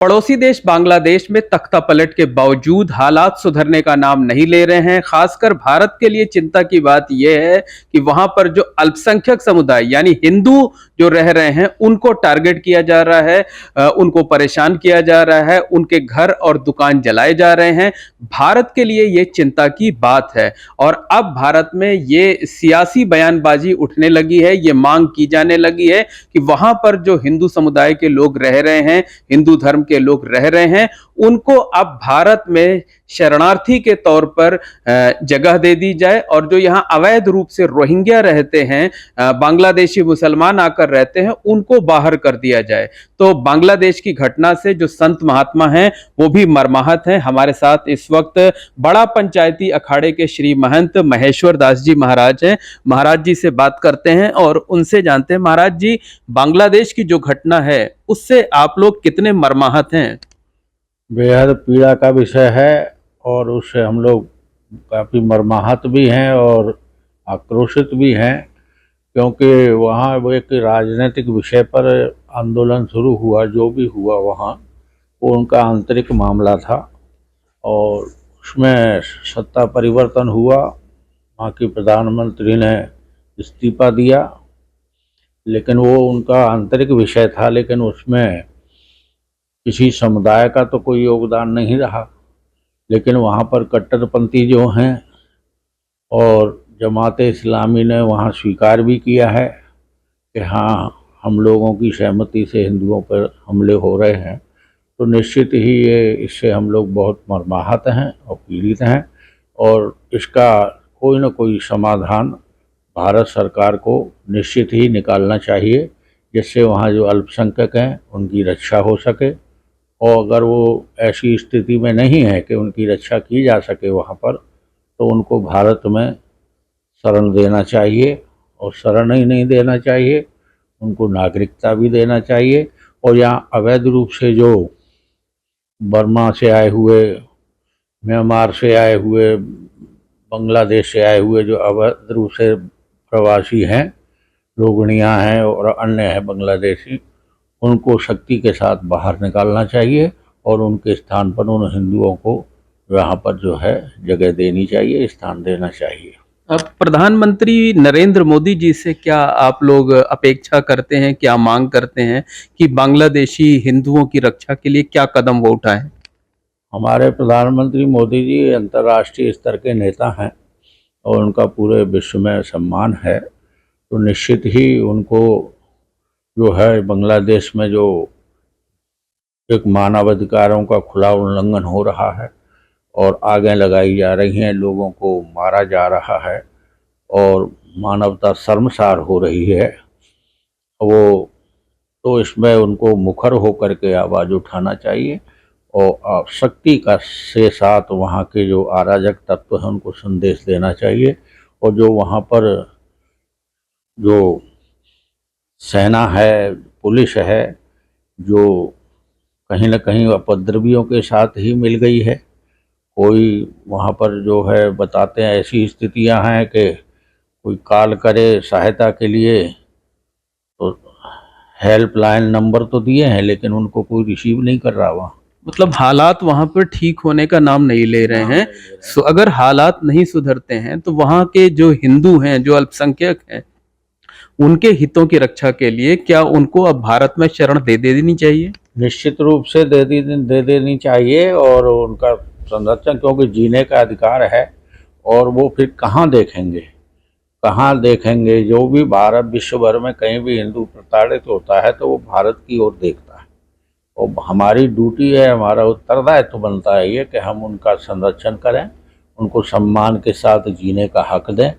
पड़ोसी देश बांग्लादेश में तख्तापलट के बावजूद हालात सुधरने का नाम नहीं ले रहे हैं। खासकर भारत के लिए चिंता की बात यह है कि वहां पर जो अल्पसंख्यक समुदाय यानी हिंदू जो रह रहे हैं उनको टारगेट किया जा रहा है, उनको परेशान किया जा रहा है, उनके घर और दुकान जलाए जा रहे हैं। भारत के लिए ये चिंता की बात है और अब भारत में ये सियासी बयानबाजी उठने लगी है, ये मांग की जाने लगी है कि वहां पर जो हिंदू समुदाय के लोग रह रहे हैं, हिंदू धर्म के लोग रह रहे हैं, उनको अब भारत में शरणार्थी के तौर पर जगह दे दी जाए और जो यहाँ अवैध रूप से रोहिंग्या रहते हैं, बांग्लादेशी मुसलमान आकर रहते हैं, उनको बाहर कर दिया जाए। तो बांग्लादेश की घटना से जो संत महात्मा हैं वो भी मर्माहत हैं। हमारे साथ इस वक्त बड़ा पंचायती अखाड़े के श्री महंत महेश्वर दास जी महाराज हैं। महाराज जी से बात करते हैं और उनसे जानते हैं। महाराज जी, बांग्लादेश की जो घटना है उससे आप लोग कितने मर्माहत हैं? बेहद पीड़ा का विषय है और उससे हम लोग काफ़ी मर्माहत भी हैं और आक्रोशित भी हैं, क्योंकि वहाँ वो एक राजनीतिक विषय पर आंदोलन शुरू हुआ। जो भी हुआ वहाँ वो उनका आंतरिक मामला था और उसमें सत्ता परिवर्तन हुआ। वहाँ की प्रधानमंत्री ने इस्तीफा दिया, लेकिन वो उनका आंतरिक विषय था, लेकिन उसमें किसी समुदाय का तो कोई योगदान नहीं रहा। लेकिन वहाँ पर कट्टरपंथी जो हैं और जमात इस्लामी ने वहाँ स्वीकार भी किया है कि हाँ, हम लोगों की सहमति से हिंदुओं पर हमले हो रहे हैं। तो निश्चित ही ये इससे हम लोग बहुत मर्माहत हैं और पीड़ित हैं और इसका कोई न कोई समाधान भारत सरकार को निश्चित ही निकालना चाहिए, जिससे वहाँ जो अल्पसंख्यक हैं उनकी रक्षा हो सके। और अगर वो ऐसी स्थिति में नहीं है कि उनकी रक्षा की जा सके वहाँ पर, तो उनको भारत में शरण देना चाहिए और शरण ही नहीं देना चाहिए, उनको नागरिकता भी देना चाहिए। और यहाँ अवैध रूप से जो बर्मा से आए हुए, म्यांमार से आए हुए, बांग्लादेश से आए हुए जो अवैध रूप से प्रवासी हैं, रोहिंग्या हैं और अन्य हैं बांग्लादेशी, उनको शक्ति के साथ बाहर निकालना चाहिए और उनके स्थान पर उन हिंदुओं को वहाँ पर जो है जगह देनी चाहिए, स्थान देना चाहिए। अब प्रधानमंत्री नरेंद्र मोदी जी से क्या आप लोग अपेक्षा करते हैं, क्या मांग करते हैं कि बांग्लादेशी हिंदुओं की रक्षा के लिए क्या कदम वो उठाएं? हमारे प्रधानमंत्री मोदी जी अंतर्राष्ट्रीय स्तर के नेता हैं और उनका पूरे विश्व में सम्मान है। तो निश्चित ही उनको जो है बांग्लादेश में जो एक मानवाधिकारों का खुला उल्लंघन हो रहा है और आगे लगाई जा रही हैं, लोगों को मारा जा रहा है और मानवता शर्मसार हो रही है, वो तो इसमें उनको मुखर होकर के आवाज़ उठाना चाहिए और शक्ति का से साथ वहाँ के जो अराजक तत्व हैं उनको संदेश देना चाहिए। और जो वहाँ पर जो सेना है, पुलिस है, जो कहीं न कहीं उपद्रवियों के साथ ही मिल गई है। कोई वहाँ पर जो है बताते हैं ऐसी स्थितियाँ हैं कि कोई कॉल करे सहायता के लिए तो हेल्पलाइन नंबर तो दिए हैं, लेकिन उनको कोई रिसीव नहीं कर रहा वहाँ। मतलब हालात वहां पर ठीक होने का नाम नहीं ले रहे हैं। सो अगर हालात नहीं सुधरते हैं तो वहां के जो हिंदू हैं, जो अल्पसंख्यक हैं, उनके हितों की रक्षा के लिए क्या उनको अब भारत में शरण दे देनी चाहिए? निश्चित रूप से दे देनी चाहिए और उनका संरक्षण, क्योंकि जीने का अधिकार है। और वो फिर कहाँ देखेंगे, कहाँ देखेंगे? जो भी भारत विश्व भर में कहीं भी हिंदू प्रताड़ित होता है तो वो भारत की ओर देखता है और हमारी ड्यूटी है, हमारा उत्तरदायित्व बनता है ये कि हम उनका संरक्षण करें, उनको सम्मान के साथ जीने का हक दें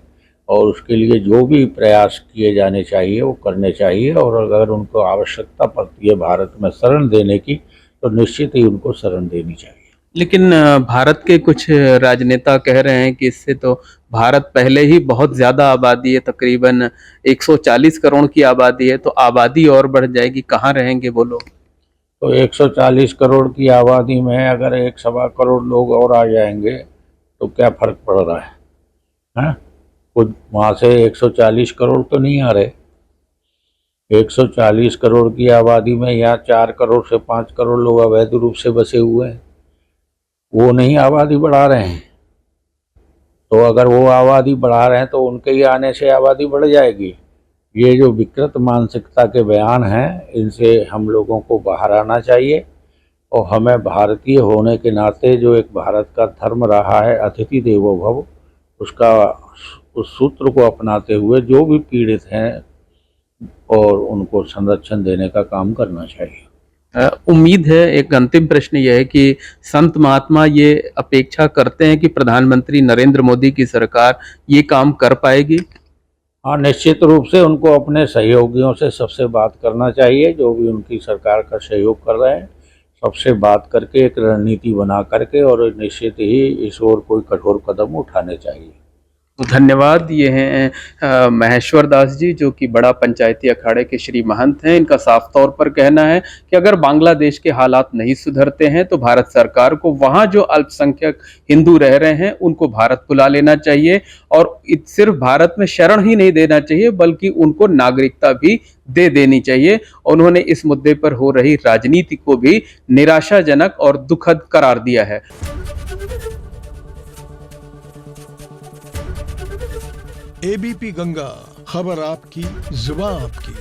और उसके लिए जो भी प्रयास किए जाने चाहिए वो करने चाहिए। और अगर उनको आवश्यकता पड़ती है भारत में शरण देने की तो निश्चित ही उनको शरण देनी चाहिए। लेकिन भारत के कुछ राजनेता कह रहे हैं कि इससे तो भारत पहले ही बहुत ज्यादा आबादी है, तकरीबन 140 करोड़ की आबादी है, तो आबादी और बढ़ जाएगी, कहाँ रहेंगे वो लोग? तो 140 करोड़ की आबादी में अगर 1.25 करोड़ लोग और आ जाएंगे तो क्या फर्क पड़ रहा है? हैं? कुछ वहाँ से 140 करोड़ तो नहीं आ रहे। 140 करोड़ की आबादी में यहाँ 4 करोड़ से 5 करोड़ लोग अवैध रूप से बसे हुए हैं, वो नहीं आबादी बढ़ा रहे हैं। तो अगर वो आबादी बढ़ा रहे हैं तो उनके ही आने से आबादी बढ़ जाएगी। ये जो विकृत मानसिकता के बयान हैं, इनसे हम लोगों को बाहर आना चाहिए और हमें भारतीय होने के नाते जो एक भारत का धर्म रहा है अतिथि देवो भव, उसका उस सूत्र को अपनाते हुए जो भी पीड़ित हैं और उनको संरक्षण देने का काम करना चाहिए। उम्मीद है, एक अंतिम प्रश्न यह है कि संत महात्मा ये अपेक्षा करते हैं कि प्रधानमंत्री नरेंद्र मोदी की सरकार ये काम कर पाएगी। हाँ, निश्चित रूप से उनको अपने सहयोगियों से सबसे बात करना चाहिए, जो भी उनकी सरकार का सहयोग कर रहे हैं, सबसे बात करके एक रणनीति बना करके और निश्चित ही इस ओर कोई कठोर कदम उठाने चाहिए। तो धन्यवाद। ये हैं महेश्वर दास जी, जो कि बड़ा पंचायती अखाड़े के श्री महंत हैं। इनका साफ तौर पर कहना है कि अगर बांग्लादेश के हालात नहीं सुधरते हैं तो भारत सरकार को वहां जो अल्पसंख्यक हिंदू रह रहे हैं उनको भारत बुला लेना चाहिए, और सिर्फ भारत में शरण ही नहीं देना चाहिए बल्कि उनको नागरिकता भी दे देनी चाहिए। उन्होंने इस मुद्दे पर हो रही राजनीति को भी निराशाजनक और दुखद करार दिया है। एबीपी गंगा, खबर आपकी, जुबान आपकी।